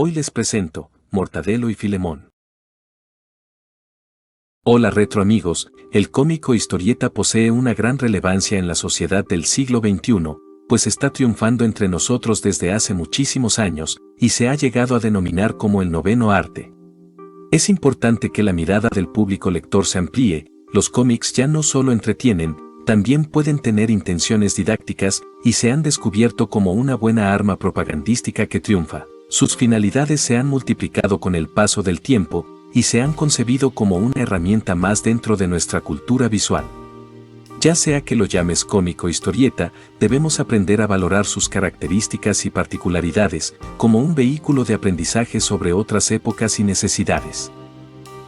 Hoy les presento, Mortadelo y Filemón. Hola retro amigos, el cómic o historieta posee una gran relevancia en la sociedad del siglo XXI, pues está triunfando entre nosotros desde hace muchísimos años, y se ha llegado a denominar como el noveno arte. Es importante que la mirada del público lector se amplíe, los cómics ya no solo entretienen, también pueden tener intenciones didácticas, y se han descubierto como una buena arma propagandística que triunfa. Sus finalidades se han multiplicado con el paso del tiempo, y se han concebido como una herramienta más dentro de nuestra cultura visual. Ya sea que lo llames cómic o historieta, debemos aprender a valorar sus características y particularidades, como un vehículo de aprendizaje sobre otras épocas y necesidades.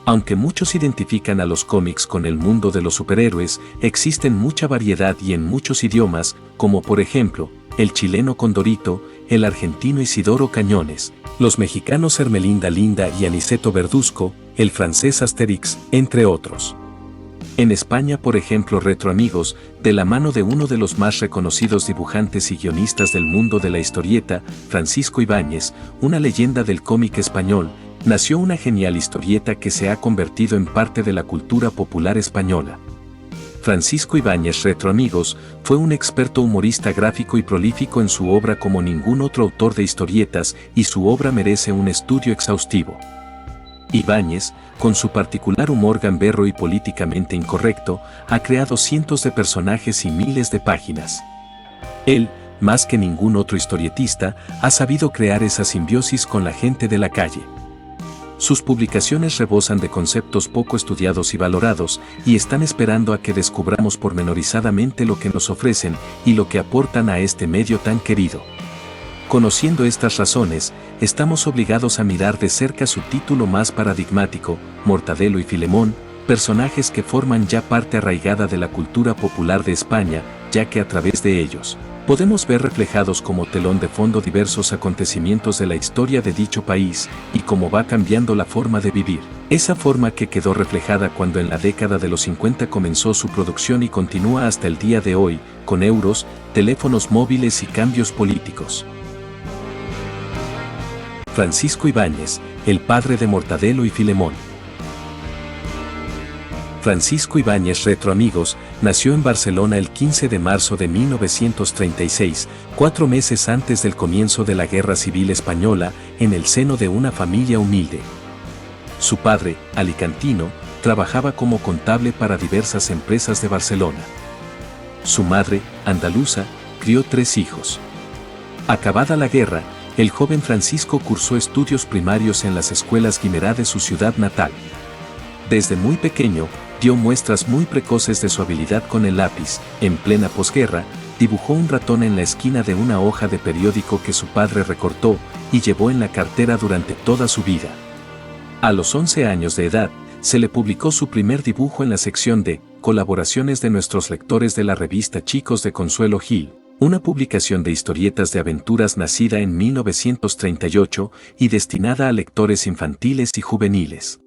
Aunque muchos identifican a los cómics con el mundo de los superhéroes, existen mucha variedad y en muchos idiomas, como por ejemplo, el chileno Condorito, el argentino Isidoro Cañones, los mexicanos Hermelinda Linda y Aniceto Verduzco, el francés Asterix, entre otros. En España, por ejemplo, Retro Amigos, de la mano de uno de los más reconocidos dibujantes y guionistas del mundo de la historieta, Francisco Ibáñez, una leyenda del cómic español, nació una genial historieta que se ha convertido en parte de la cultura popular española. Francisco Ibáñez Retro Amigos fue un experto humorista gráfico y prolífico en su obra como ningún otro autor de historietas, y su obra merece un estudio exhaustivo. Ibáñez, con su particular humor gamberro y políticamente incorrecto, ha creado cientos de personajes y miles de páginas. Él, más que ningún otro historietista, ha sabido crear esa simbiosis con la gente de la calle. Sus publicaciones rebosan de conceptos poco estudiados y valorados, y están esperando a que descubramos pormenorizadamente lo que nos ofrecen y lo que aportan a este medio tan querido. Conociendo estas razones, estamos obligados a mirar de cerca su título más paradigmático, Mortadelo y Filemón, personajes que forman ya parte arraigada de la cultura popular de España, ya que a través de ellos, podemos ver reflejados como telón de fondo diversos acontecimientos de la historia de dicho país, y cómo va cambiando la forma de vivir. Esa forma que quedó reflejada cuando en la década de los 50 comenzó su producción y continúa hasta el día de hoy, con euros, teléfonos móviles y cambios políticos. Francisco Ibáñez, el padre de Mortadelo y Filemón. Francisco Ibáñez Retro Amigos nació en Barcelona el 15 de marzo de 1936, 4 meses antes del comienzo de la Guerra Civil Española, en el seno de una familia humilde. Su padre, alicantino, trabajaba como contable para diversas empresas de Barcelona. Su madre, andaluza, crió 3 hijos. Acabada la guerra, el joven Francisco cursó estudios primarios en las escuelas Guimerá de su ciudad natal. Desde muy pequeño, dio muestras muy precoces de su habilidad con el lápiz. En plena posguerra, dibujó un ratón en la esquina de una hoja de periódico que su padre recortó y llevó en la cartera durante toda su vida. A los 11 años de edad, se le publicó su primer dibujo en la sección de colaboraciones de nuestros lectores de la revista Chicos de Consuelo Gil, una publicación de historietas de aventuras nacida en 1938 y destinada a lectores infantiles y juveniles.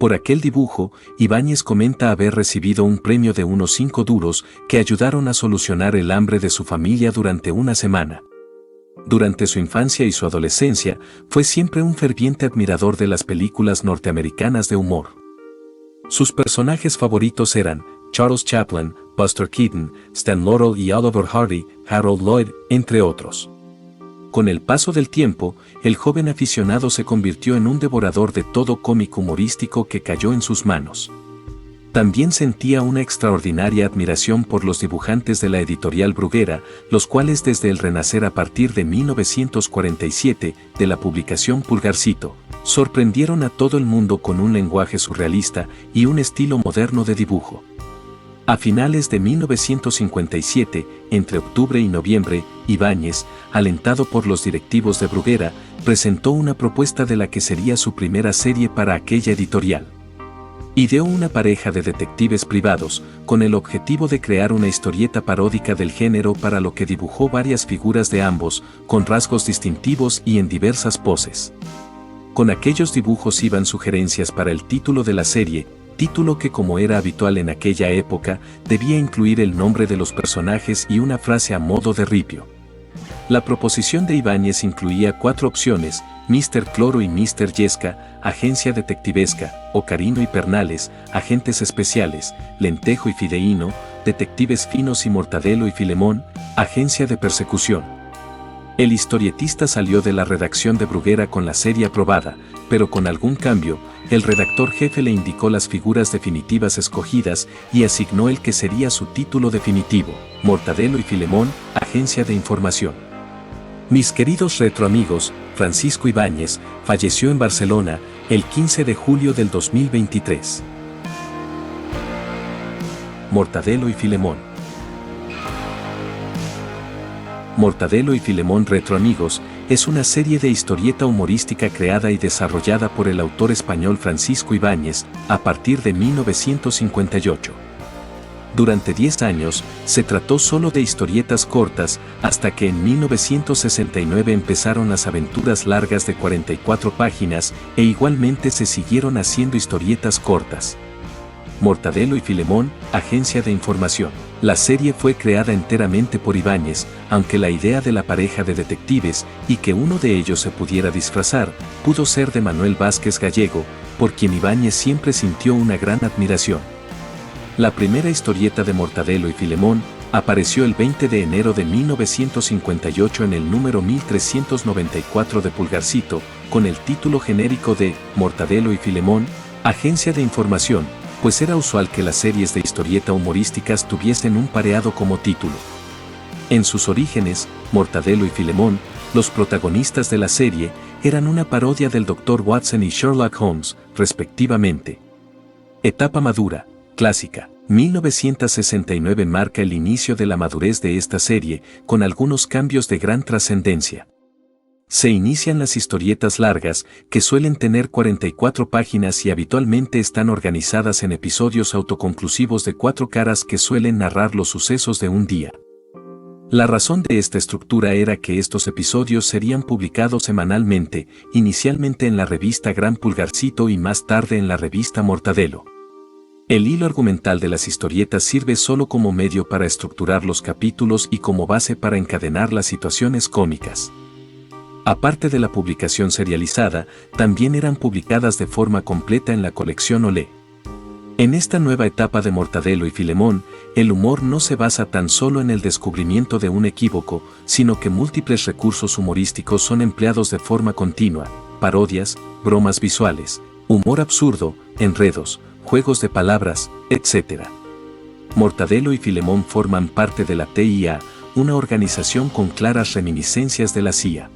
Por aquel dibujo, Ibáñez comenta haber recibido un premio de unos 5 duros que ayudaron a solucionar el hambre de su familia durante una semana. Durante su infancia y su adolescencia, fue siempre un ferviente admirador de las películas norteamericanas de humor. Sus personajes favoritos eran Charles Chaplin, Buster Keaton, Stan Laurel y Oliver Hardy, Harold Lloyd, entre otros. Con el paso del tiempo, el joven aficionado se convirtió en un devorador de todo cómic humorístico que cayó en sus manos. También sentía una extraordinaria admiración por los dibujantes de la editorial Bruguera, los cuales desde el renacer a partir de 1947, de la publicación Pulgarcito, sorprendieron a todo el mundo con un lenguaje surrealista y un estilo moderno de dibujo. A finales de 1957, entre octubre y noviembre, Ibáñez, alentado por los directivos de Bruguera, presentó una propuesta de la que sería su primera serie para aquella editorial. Ideó una pareja de detectives privados, con el objetivo de crear una historieta paródica del género, para lo que dibujó varias figuras de ambos, con rasgos distintivos y en diversas poses. Con aquellos dibujos iban sugerencias para el título de la serie, título que, como era habitual en aquella época, debía incluir el nombre de los personajes y una frase a modo de ripio. La proposición de Ibáñez incluía 4 opciones: Mr. Cloro y Mr. Yesca, Agencia Detectivesca, Ocarino y Pernales, Agentes Especiales, Lentejo y Fideíno, Detectives Finos y Mortadelo y Filemón, Agencia de Persecución. El historietista salió de la redacción de Bruguera con la serie aprobada, pero con algún cambio. El redactor jefe le indicó las figuras definitivas escogidas y asignó el que sería su título definitivo: Mortadelo y Filemón, Agencia de Información. Mis queridos retroamigos, Francisco Ibáñez falleció en Barcelona el 15 de julio del 2023. Mortadelo y Filemón. Mortadelo y Filemón Retroamigos es una serie de historieta humorística creada y desarrollada por el autor español Francisco Ibáñez a partir de 1958. Durante 10 años, se trató solo de historietas cortas, hasta que en 1969 empezaron las aventuras largas de 44 páginas e igualmente se siguieron haciendo historietas cortas. Mortadelo y Filemón, Agencia de Información. La serie fue creada enteramente por Ibáñez, aunque la idea de la pareja de detectives y que uno de ellos se pudiera disfrazar, pudo ser de Manuel Vázquez Gallego, por quien Ibáñez siempre sintió una gran admiración. La primera historieta de Mortadelo y Filemón apareció el 20 de enero de 1958 en el número 1394 de Pulgarcito, con el título genérico de Mortadelo y Filemón, Agencia de Información, pues era usual que las series de historieta humorísticas tuviesen un pareado como título. En sus orígenes, Mortadelo y Filemón, los protagonistas de la serie, eran una parodia del Dr. Watson y Sherlock Holmes, respectivamente. Etapa madura, clásica. 1969 marca el inicio de la madurez de esta serie, con algunos cambios de gran trascendencia. Se inician las historietas largas, que suelen tener 44 páginas y habitualmente están organizadas en episodios autoconclusivos de 4 caras que suelen narrar los sucesos de un día. La razón de esta estructura era que estos episodios serían publicados semanalmente, inicialmente en la revista Gran Pulgarcito y más tarde en la revista Mortadelo. El hilo argumental de las historietas sirve solo como medio para estructurar los capítulos y como base para encadenar las situaciones cómicas. Aparte de la publicación serializada, también eran publicadas de forma completa en la colección Olé. En esta nueva etapa de Mortadelo y Filemón, el humor no se basa tan solo en el descubrimiento de un equívoco, sino que múltiples recursos humorísticos son empleados de forma continua: parodias, bromas visuales, humor absurdo, enredos, juegos de palabras, etc. Mortadelo y Filemón forman parte de la TIA, una organización con claras reminiscencias de la CIA.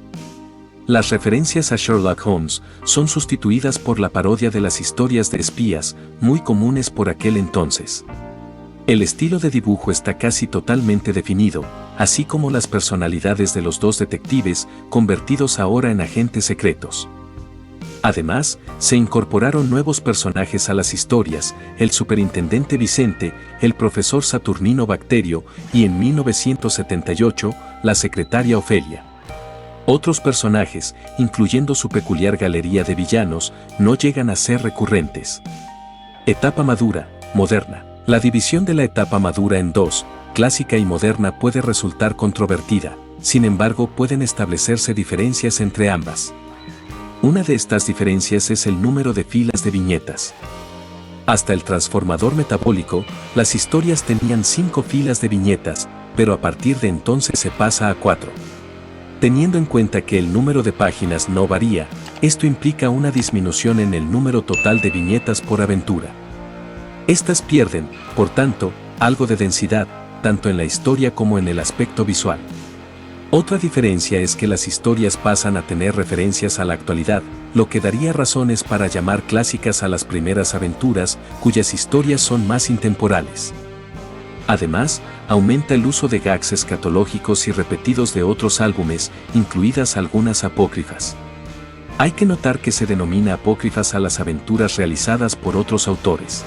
Las referencias a Sherlock Holmes son sustituidas por la parodia de las historias de espías, muy comunes por aquel entonces. El estilo de dibujo está casi totalmente definido, así como las personalidades de los dos detectives, convertidos ahora en agentes secretos. Además, se incorporaron nuevos personajes a las historias: el superintendente Vicente, el profesor Saturnino Bacterio y en 1978, la secretaria Ofelia. Otros personajes, incluyendo su peculiar galería de villanos, no llegan a ser recurrentes. Etapa madura, moderna. La división de la etapa madura en dos, clásica y moderna, puede resultar controvertida, sin embargo pueden establecerse diferencias entre ambas. Una de estas diferencias es el número de filas de viñetas. Hasta el transformador metabólico, las historias tenían 5 filas de viñetas, pero a partir de entonces se pasa a 4. Teniendo en cuenta que el número de páginas no varía, esto implica una disminución en el número total de viñetas por aventura. Estas pierden, por tanto, algo de densidad, tanto en la historia como en el aspecto visual. Otra diferencia es que las historias pasan a tener referencias a la actualidad, lo que daría razones para llamar clásicas a las primeras aventuras, cuyas historias son más intemporales. Además, aumenta el uso de gags escatológicos y repetidos de otros álbumes, incluidas algunas apócrifas. Hay que notar que se denomina apócrifas a las aventuras realizadas por otros autores.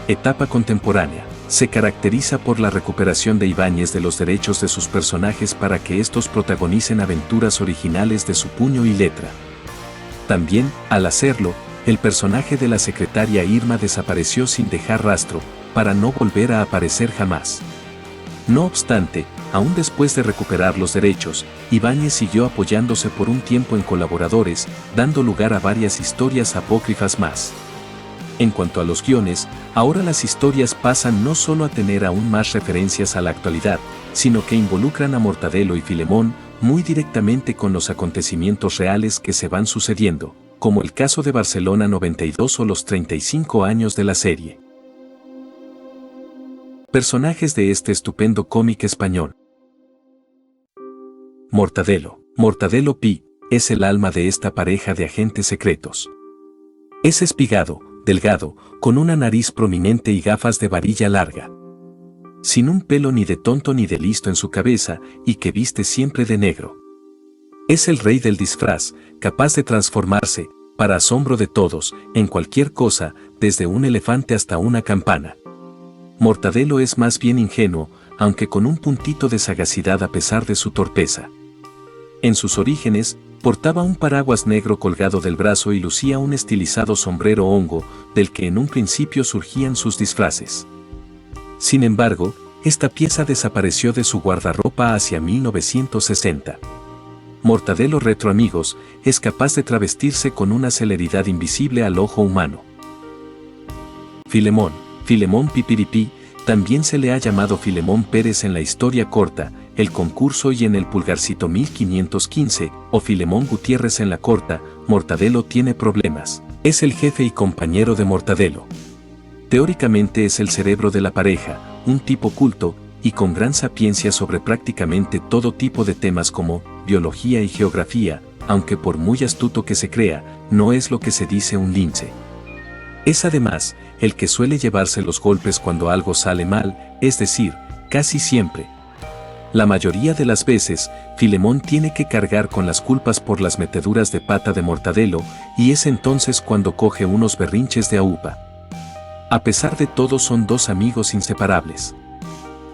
Etapa contemporánea. Se caracteriza por la recuperación de Ibáñez de los derechos de sus personajes para que estos protagonicen aventuras originales de su puño y letra. También, al hacerlo, el personaje de la secretaria Irma desapareció sin dejar rastro, para no volver a aparecer jamás. No obstante, Aún después de recuperar los derechos, Ibáñez siguió apoyándose por un tiempo en colaboradores, dando lugar a varias historias apócrifas más. En cuanto a los guiones, ahora las historias pasan no solo a tener aún más referencias a la actualidad, sino que involucran a Mortadelo y Filemón muy directamente con los acontecimientos reales que se van sucediendo, como el caso de Barcelona 92 o los 35 años de la serie. Personajes de este estupendo cómic español. Mortadelo. Mortadelo Pi es el alma de esta pareja de agentes secretos. Es espigado, delgado, con una nariz prominente y gafas de varilla larga. Sin un pelo ni de tonto ni de listo en su cabeza, y que viste siempre de negro. Es el rey del disfraz, capaz de transformarse, para asombro de todos, en cualquier cosa, desde un elefante hasta una campana. Mortadelo es más bien ingenuo, aunque con un puntito de sagacidad a pesar de su torpeza. En sus orígenes, portaba un paraguas negro colgado del brazo y lucía un estilizado sombrero hongo, del que en un principio surgían sus disfraces. Sin embargo, esta pieza desapareció de su guardarropa hacia 1960. Mortadelo Retro Amigos es capaz de travestirse con una celeridad invisible al ojo humano. Filemón. Filemón Pipiripí, también se le ha llamado Filemón Pérez en la historia corta, El Concurso y en el Pulgarcito 1515, o Filemón Gutiérrez en la corta, Mortadelo tiene problemas. Es el jefe y compañero de Mortadelo. Teóricamente es el cerebro de la pareja, un tipo culto, y con gran sapiencia sobre prácticamente todo tipo de temas como biología y geografía, aunque por muy astuto que se crea, no es lo que se dice un lince. Es además, el que suele llevarse los golpes cuando algo sale mal, es decir, casi siempre. La mayoría de las veces, Filemón tiene que cargar con las culpas por las meteduras de pata de Mortadelo, y es entonces cuando coge unos berrinches de aupa. A pesar de todo son dos amigos inseparables.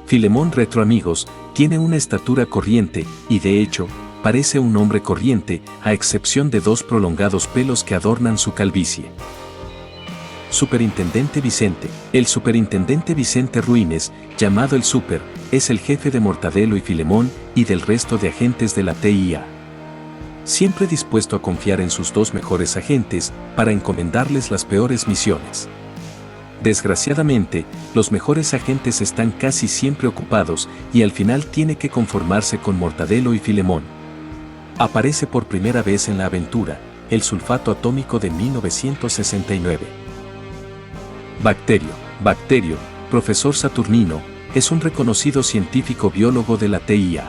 Filemón Retro Amigos tiene una estatura corriente, y de hecho, parece un hombre corriente, a excepción de dos prolongados pelos que adornan su calvicie. Superintendente Vicente. El superintendente Vicente Ruines, llamado el Super, es el jefe de Mortadelo y Filemón y del resto de agentes de la TIA. Siempre dispuesto a confiar en sus dos mejores agentes para encomendarles las peores misiones. Desgraciadamente, los mejores agentes están casi siempre ocupados y al final tiene que conformarse con Mortadelo y Filemón. Aparece por primera vez en la aventura, El sulfato atómico de 1969. Bacterio. Bacterio, profesor Saturnino, es un reconocido científico biólogo de la TIA.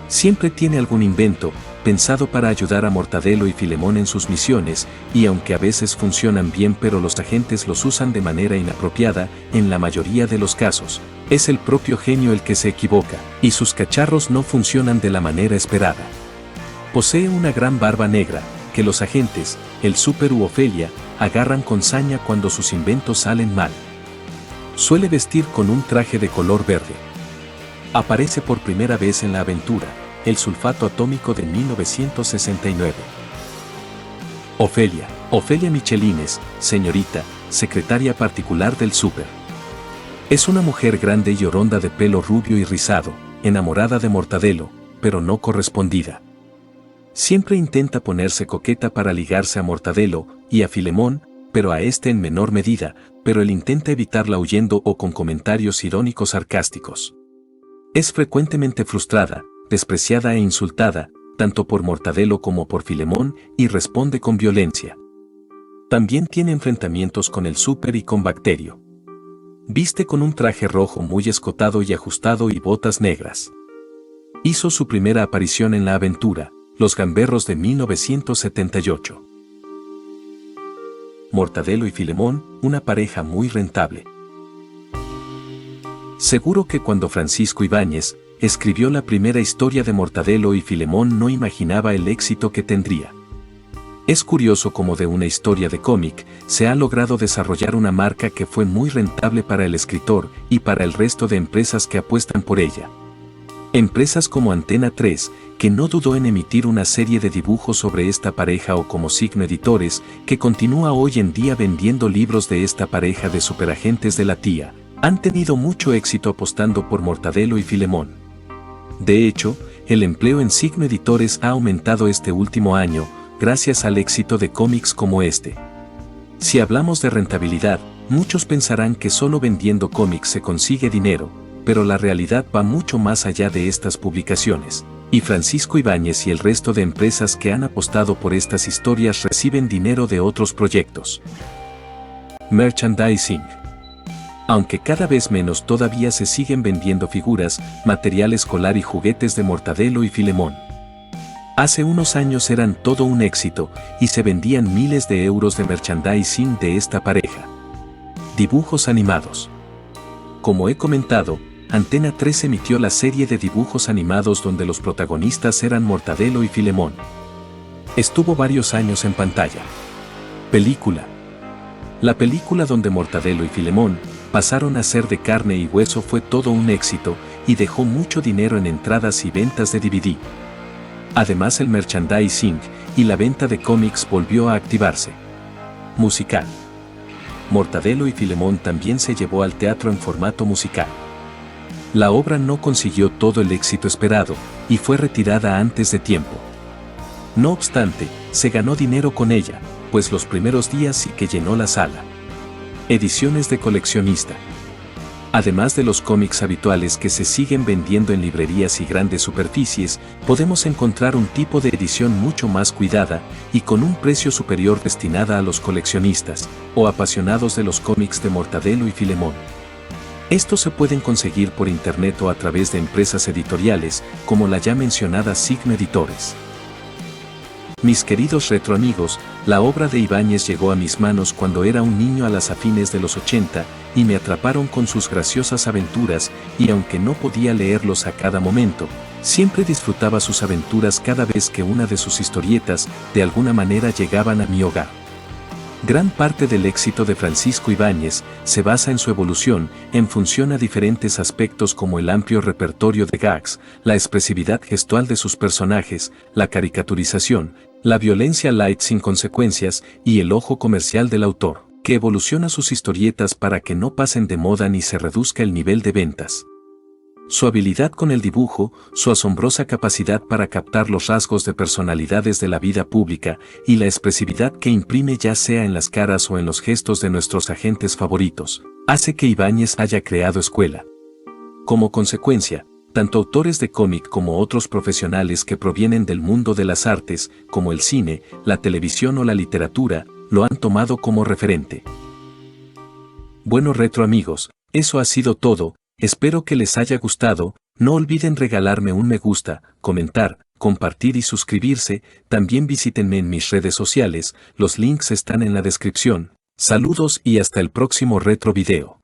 Siempre tiene algún invento, pensado para ayudar a Mortadelo y Filemón en sus misiones, y aunque a veces funcionan bien pero los agentes los usan de manera inapropiada, en la mayoría de los casos, es el propio genio el que se equivoca, y sus cacharros no funcionan de la manera esperada. Posee una gran barba negra, que los agentes, el Super u Ofelia, agarran con saña cuando sus inventos salen mal. Suele vestir con un traje de color verde. Aparece por primera vez en la aventura, El sulfato atómico de 1969. Ofelia. Ofelia Michelines, señorita, secretaria particular del Super. Es una mujer grande y oronda de pelo rubio y rizado, enamorada de Mortadelo, pero no correspondida. Siempre intenta ponerse coqueta para ligarse a Mortadelo y a Filemón, pero a este en menor medida, pero él intenta evitarla huyendo o con comentarios irónicos sarcásticos. Es frecuentemente frustrada, despreciada e insultada, tanto por Mortadelo como por Filemón, y responde con violencia. También tiene enfrentamientos con el Super y con Bacterio. Viste con un traje rojo muy escotado y ajustado y botas negras. Hizo su primera aparición en la aventura, Los Gamberros de 1978. Mortadelo y Filemón, una pareja muy rentable. Seguro que cuando Francisco Ibáñez escribió la primera historia de Mortadelo y Filemón no imaginaba el éxito que tendría. Es curioso cómo de una historia de cómic se ha logrado desarrollar una marca que fue muy rentable para el escritor y para el resto de empresas que apuestan por ella. Empresas como Antena 3, que no dudó en emitir una serie de dibujos sobre esta pareja, o como Signo Editores, que continúa hoy en día vendiendo libros de esta pareja de superagentes de la TIA, han tenido mucho éxito apostando por Mortadelo y Filemón. De hecho, el empleo en Signo Editores ha aumentado este último año, gracias al éxito de cómics como este. Si hablamos de rentabilidad, muchos pensarán que solo vendiendo cómics se consigue dinero, pero la realidad va mucho más allá de estas publicaciones, y Francisco Ibáñez y el resto de empresas que han apostado por estas historias reciben dinero de otros proyectos. Merchandising. Aunque cada vez menos, todavía se siguen vendiendo figuras, material escolar y juguetes de Mortadelo y Filemón. Hace unos años eran todo un éxito y se vendían miles de euros de merchandising de esta pareja. Dibujos animados. Como he comentado, Antena 3 emitió la serie de dibujos animados donde los protagonistas eran Mortadelo y Filemón. Estuvo varios años en pantalla. Película. La película donde Mortadelo y Filemón pasaron a ser de carne y hueso fue todo un éxito y dejó mucho dinero en entradas y ventas de DVD. Además, el merchandising y la venta de cómics volvió a activarse. Musical. Mortadelo y Filemón también se llevó al teatro en formato musical. La obra no consiguió todo el éxito esperado y fue retirada antes de tiempo. No obstante, se ganó dinero con ella, pues los primeros días sí que llenó la sala. Ediciones de coleccionista. Además de los cómics habituales que se siguen vendiendo en librerías y grandes superficies, podemos encontrar un tipo de edición mucho más cuidada y con un precio superior destinada a los coleccionistas o apasionados de los cómics de Mortadelo y Filemón. Estos se pueden conseguir por internet o a través de empresas editoriales, como la ya mencionada Signo Editores. Mis queridos retroamigos, la obra de Ibáñez llegó a mis manos cuando era un niño a las afines de los 80 y me atraparon con sus graciosas aventuras, y aunque no podía leerlos a cada momento, siempre disfrutaba sus aventuras cada vez que una de sus historietas de alguna manera llegaban a mi hogar. Gran parte del éxito de Francisco Ibáñez se basa en su evolución en función a diferentes aspectos como el amplio repertorio de gags, la expresividad gestual de sus personajes, la caricaturización, la violencia light sin consecuencias y el ojo comercial del autor, que evoluciona sus historietas para que no pasen de moda ni se reduzca el nivel de ventas. Su habilidad con el dibujo, su asombrosa capacidad para captar los rasgos de personalidades de la vida pública y la expresividad que imprime ya sea en las caras o en los gestos de nuestros agentes favoritos, hace que Ibáñez haya creado escuela. Como consecuencia, tanto autores de cómic como otros profesionales que provienen del mundo de las artes, como el cine, la televisión o la literatura, lo han tomado como referente. Bueno, retro amigos, eso ha sido todo. Espero que les haya gustado. No olviden regalarme un me gusta, comentar, compartir y suscribirse. También visítenme en mis redes sociales, los links están en la descripción. Saludos y hasta el próximo retro video.